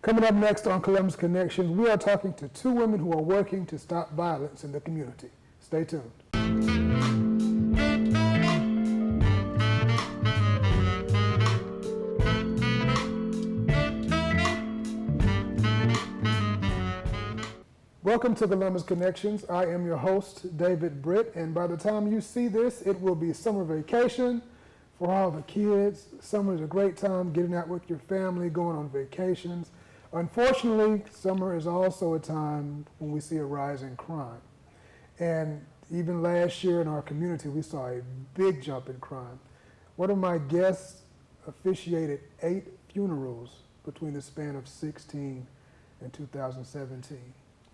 Coming up next on Columbus Connections, we are talking to two women who are working to stop violence in the community. Stay tuned. Welcome to Columbus Connections. I am your host, David Britt, and by the time you see this, it will be summer vacation for all the kids. Summer is a great time getting out with your family, going on vacations. Unfortunately, summer is also a time when we see a rise in crime. And even last year in our community, we saw a big jump in crime. One of my guests officiated 8 funerals between the span of 2016 and 2017.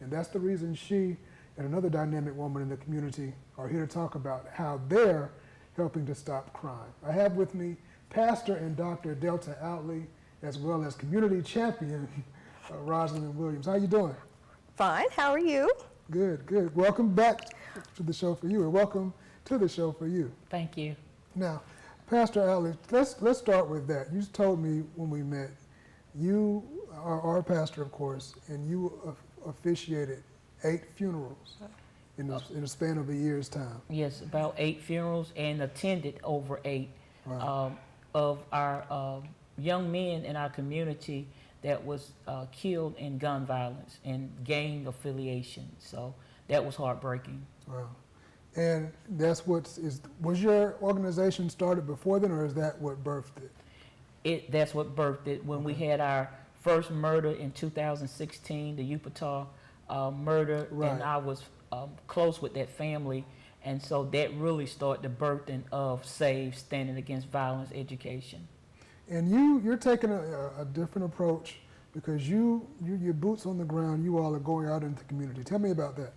And that's the reason she and another dynamic woman in the community are here to talk about how they're helping to stop crime. I have with me Pastor and Dr. Delta Outley, as well as community champion Rosalind Williams. How you doing? Fine. How are you? Good, good. Welcome back to the show for you, and welcome to the show for you. Thank you. Now, Pastor Outley, let's start with that. You told me when we met, you are our pastor, of course, and you officiated 8 funerals in the span of a year's time. Yes, about 8 funerals and attended over 8 Wow. of our young men in our community that was killed in gun violence and gang affiliation. So that was heartbreaking. Wow. And that's was your organization started before then, or is that what birthed it? That's what birthed it. When we had our first murder in 2016, the Upata murder, Right. and I was close with that family, and so that really started the birthing of S.A.V.E, Standing Against Violence Education. And you're taking a different approach because your boots on the ground, you all are going out into the community. Tell me about that.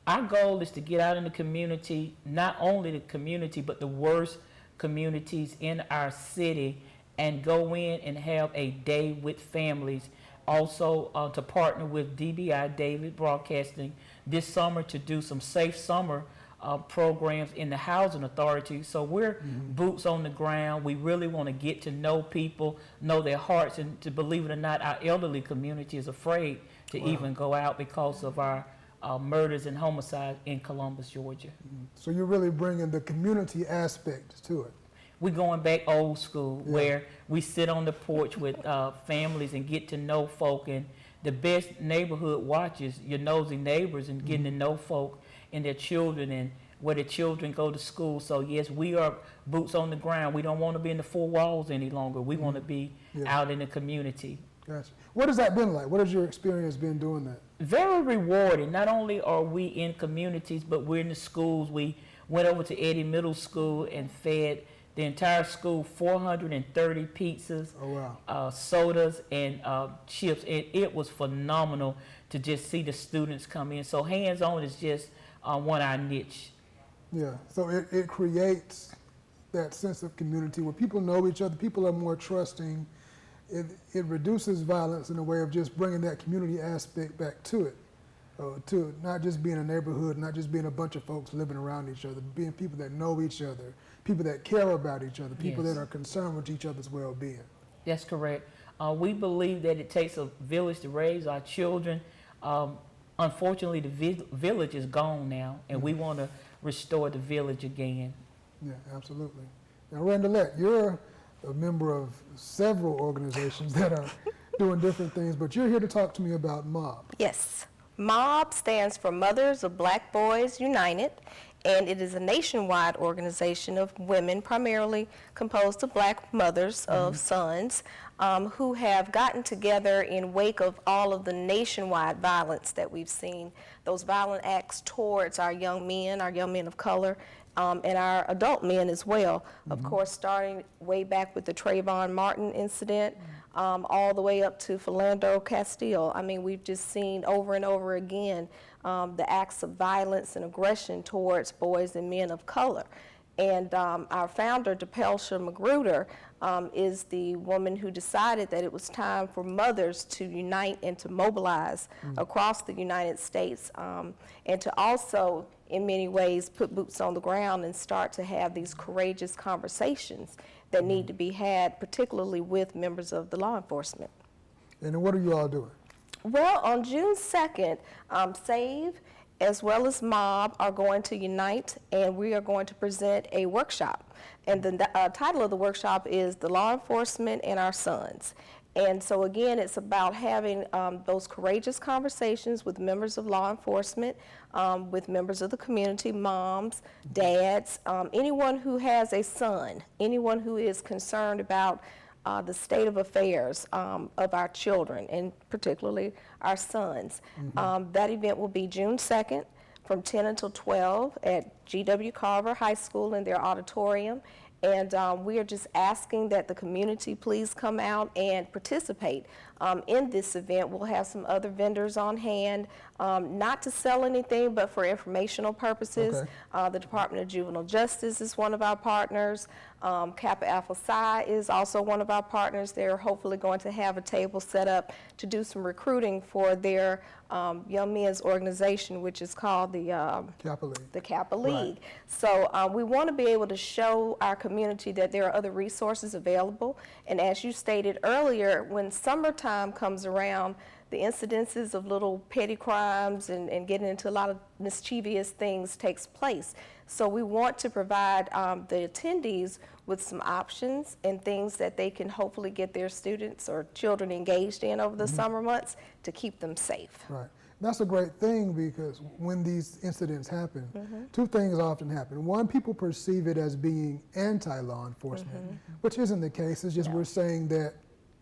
Our goal is to get out in the community, not only the community, but the worst communities in our city, and go in and have a day with families. Also to partner with DBI, David Broadcasting, this summer to do some safe summer programs in the housing authority. So we're boots on the ground. We really want to get to know people, know their hearts, and to believe it or not, our elderly community is afraid to even go out because of our murders and homicides in Columbus, Georgia. So you're really bringing the community aspect to it. We're going back old school, where we sit on the porch with families and get to know folk. And the best neighborhood watch is your nosy neighbors and getting to know folk and their children and where the children go to school. So yes, we are boots on the ground. We don't want to be in the 4 walls any longer. We want to be out in the community. Gotcha. What has that been like? What has your experience been doing that? Very rewarding. Not only are we in communities, but we're in the schools. We went over to Eddy Middle School and fed the entire school 430 pizzas, sodas, and chips. It was phenomenal to just see the students come in. So hands-on is just one of our niche. Yeah, so it creates that sense of community where people know each other, people are more trusting. It reduces violence in a way of just bringing that community aspect back to it. To not just being a neighborhood, not just being a bunch of folks living around each other, being people that know each other, people that care about each other, people that are concerned with each other's well-being. That's correct. We believe that it takes a village to raise our children. Unfortunately, the village is gone now, and we want to restore the village again. Yeah, absolutely. Now, Randallette, you're a member of several organizations that are doing different things, but you're here to talk to me about M.O.B.B. Yes. M.O.B.B stands for Mothers of Black Boys United, and it is a nationwide organization of women, primarily composed of black mothers of sons, who have gotten together in wake of all of the nationwide violence that we've seen, those violent acts towards our young men of color, and our adult men as well. Of course, starting way back with the Trayvon Martin incident, all the way up to Philando Castile. I mean, we've just seen over and over again the acts of violence and aggression towards boys and men of color. And our founder, DePelsha Magruder, is the woman who decided that it was time for mothers to unite and to mobilize across the United States, and to also, in many ways, put boots on the ground and start to have these courageous conversations that need to be had, particularly with members of the law enforcement. And then what are you all doing? Well, on June 2nd, S.A.V.E as well as M.O.B.B are going to unite, and we are going to present a workshop. And the title of the workshop is The Law Enforcement and Our Sons. And so again, it's about having those courageous conversations with members of law enforcement, with members of the community, moms, dads, anyone who has a son, anyone who is concerned about the state of affairs of our children, and particularly our sons. That event will be June 2nd from 10 until 12 at G.W. Carver High School in their auditorium. And we are just asking that the community please come out and participate in this event. We'll have some other vendors on hand, not to sell anything, but for informational purposes. Okay. The Department of Juvenile Justice is one of our partners. Kappa Alpha Psi is also one of our partners. They're hopefully going to have a table set up to do some recruiting for their young men's organization, which is called the Kappa League. the Kappa League. Right. So we want to be able to show our community that there are other resources available. And as you stated earlier, when summertime comes around, the incidences of little petty crimes and getting into a lot of mischievous things takes place. So we want to provide the attendees with some options and things that they can hopefully get their students or children engaged in over the summer months to keep them safe. Right. That's a great thing, because when these incidents happen, two things often happen. One, people perceive it as being anti-law enforcement, which isn't the case. It's just we're saying that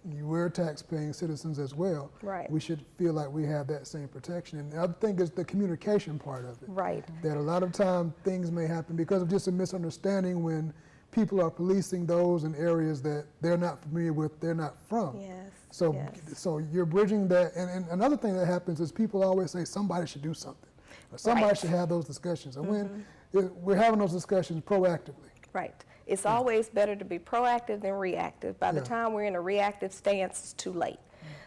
we're tax-paying citizens as well. Right. We should feel like we have that same protection. And the other thing is the communication part of it. Right. That a lot of time things may happen because of just a misunderstanding when people are policing those in areas that they're not familiar with, they're not from. Yes. So, yes. so you're bridging that, and another thing that happens is people always say somebody should do something, or somebody Right. should have those discussions. And when we're having those discussions proactively. Right. It's always better to be proactive than reactive. By the Yeah. time we're in a reactive stance, it's too late.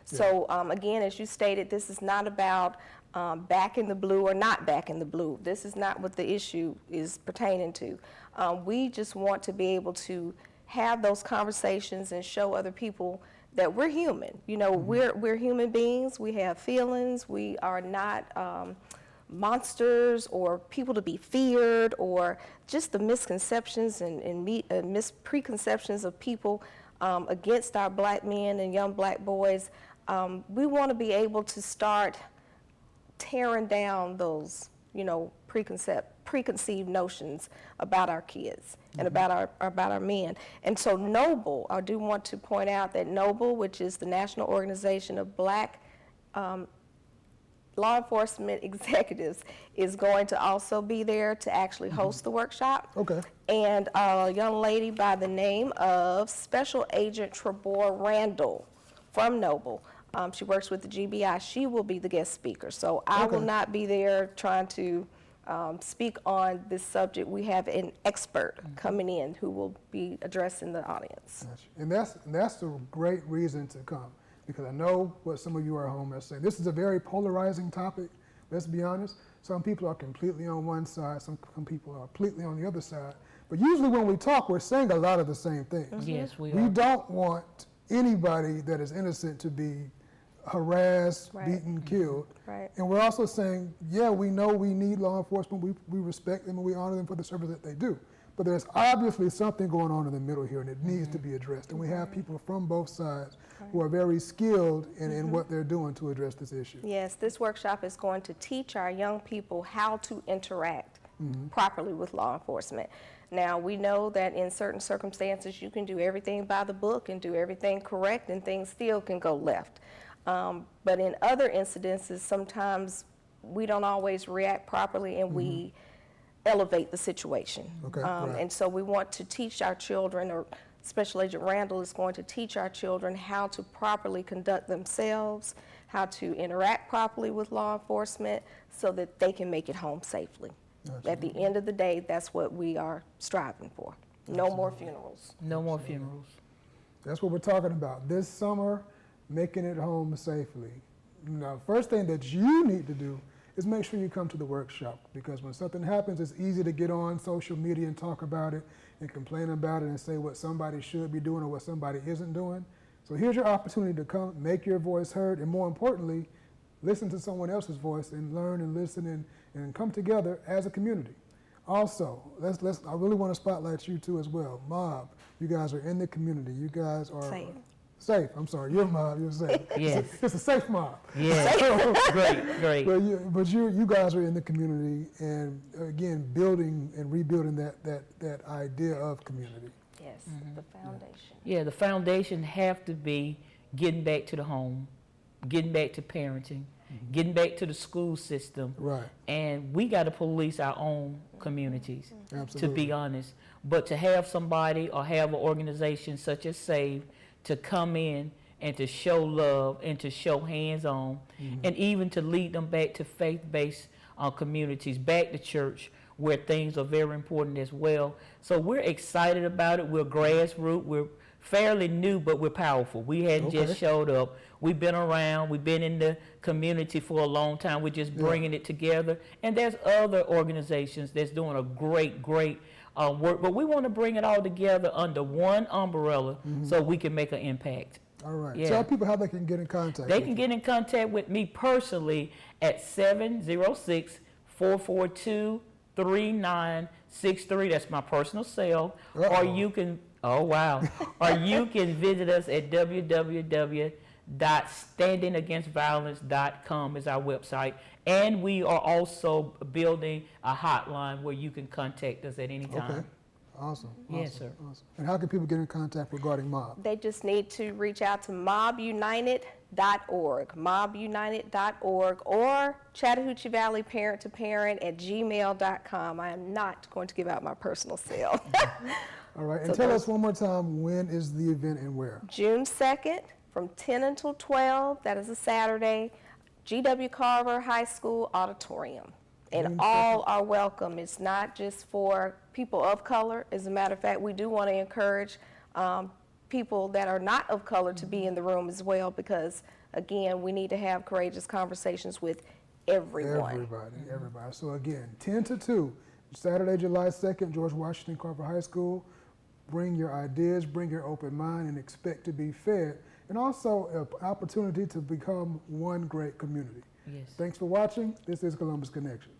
So again, as you stated, this is not about back in the blue or not back in the blue. This is not what the issue is pertaining to. We just want to be able to have those conversations and show other people that we're human. You know, we're human beings. We have feelings. We are not monsters or people to be feared, or just the misconceptions and preconceptions of people against our black men and young black boys. We want to be able to start tearing down those, you know, preconceived notions about our kids and about our men. And so M.O.B.B, I do want to point out that M.O.B.B, which is the National Organization of Black Law Enforcement Executives, is going to also be there to actually host the workshop. Okay. And a young lady by the name of Special Agent Trebor Randall from M.O.B.B, she works with the GBI. She will be the guest speaker. So I will Okay. not be there trying to speak on this subject. We have an expert coming in who will be addressing the audience. Gotcha. And that's a great reason to come, because I know what some of you are at home are saying. This is a very polarizing topic, let's be honest. Some people are completely on one side, some people are completely on the other side. But usually when we talk, we're saying a lot of the same things. Yes, we We are. don't want anybody that is innocent to be harassed, Right. beaten, killed. Right. And we're also saying, yeah, we know we need law enforcement, we respect them and we honor them for the service that they do. But there's obviously something going on in the middle here, and it needs to be addressed. And we have people from both sides who are very skilled in what they're doing to address this issue. Yes, this workshop is going to teach our young people how to interact properly with law enforcement. Now, we know that in certain circumstances you can do everything by the book and do everything correct, and things still can go left. But in other incidences, sometimes we don't always react properly, and we elevate the situation. Okay, right. And so we want to teach our children, or Special Agent Randall is going to teach our children how to properly conduct themselves, how to interact properly with law enforcement so that they can make it home safely. At the end of the day, that's what we are striving for. No more funerals. No more funerals. That's what we're talking about. This summer, making it home safely. Now, first thing that you need to do is make sure you come to the workshop, because when something happens, it's easy to get on social media and talk about it and complain about it and say what somebody should be doing or what somebody isn't doing. So here's your opportunity to come make your voice heard, and more importantly, listen to someone else's voice and learn and listen and come together as a community. Also, I really want to spotlight you too as well. M.O.B.B, you guys are in the community. You guys are S.A.V.E. safe. I'm sorry, you're M.O.B.B, you're safe. Yes. It's a safe M.O.B.B. Yes. Great. But you guys are in the community, and again, building and rebuilding that idea of community. Yes, the foundation. Yeah, the foundation have to be getting back to the home, getting back to parenting, getting back to the school system. Right. And we got to police our own communities, Absolutely. to be honest. But to have somebody or have an organization such as S.A.V.E. to come in and to show love and to show hands-on, and even to lead them back to faith-based communities, back to church, where things are very important as well. So we're excited about it. We're grassroots. We're fairly new, but we're powerful. We hadn't just showed up. We've been around. We've been in the community for a long time. We're just bringing it together. And there's other organizations that's doing a great work. But we want to bring it all together under one umbrella so we can make an impact. All right. Yeah. Tell people how they can get in contact. They with can you. get in contact with me personally at 706-442-3963. That's my personal cell. Or you can, or you can visit us at www.standingagainstviolence.com is our website. And we are also building a hotline where you can contact us at any time. Okay. Awesome. Yes, sir. Awesome. And how can people get in contact regarding M.O.B.B? They just need to reach out to mobbunited.org, mobbunited.org, or Chattahoochee Valley Parent to Parent at gmail.com. I am not going to give out my personal cell. All right. And So tell those- us one more time, when is the event and where? June 2nd from 10 until 12, that is a Saturday, G.W. Carver High School Auditorium. And June all are welcome. It's not just for people of color. As a matter of fact, we do want to encourage people that are not of color to be in the room as well, because, again, we need to have courageous conversations with everyone. Everybody. So again, 10 to 2, Saturday, July 2nd, George Washington Carver High School. Bring your ideas, bring your open mind, and expect to be fed. And also an opportunity to become one great community. Yes. Thanks for watching. This is Columbus Connections.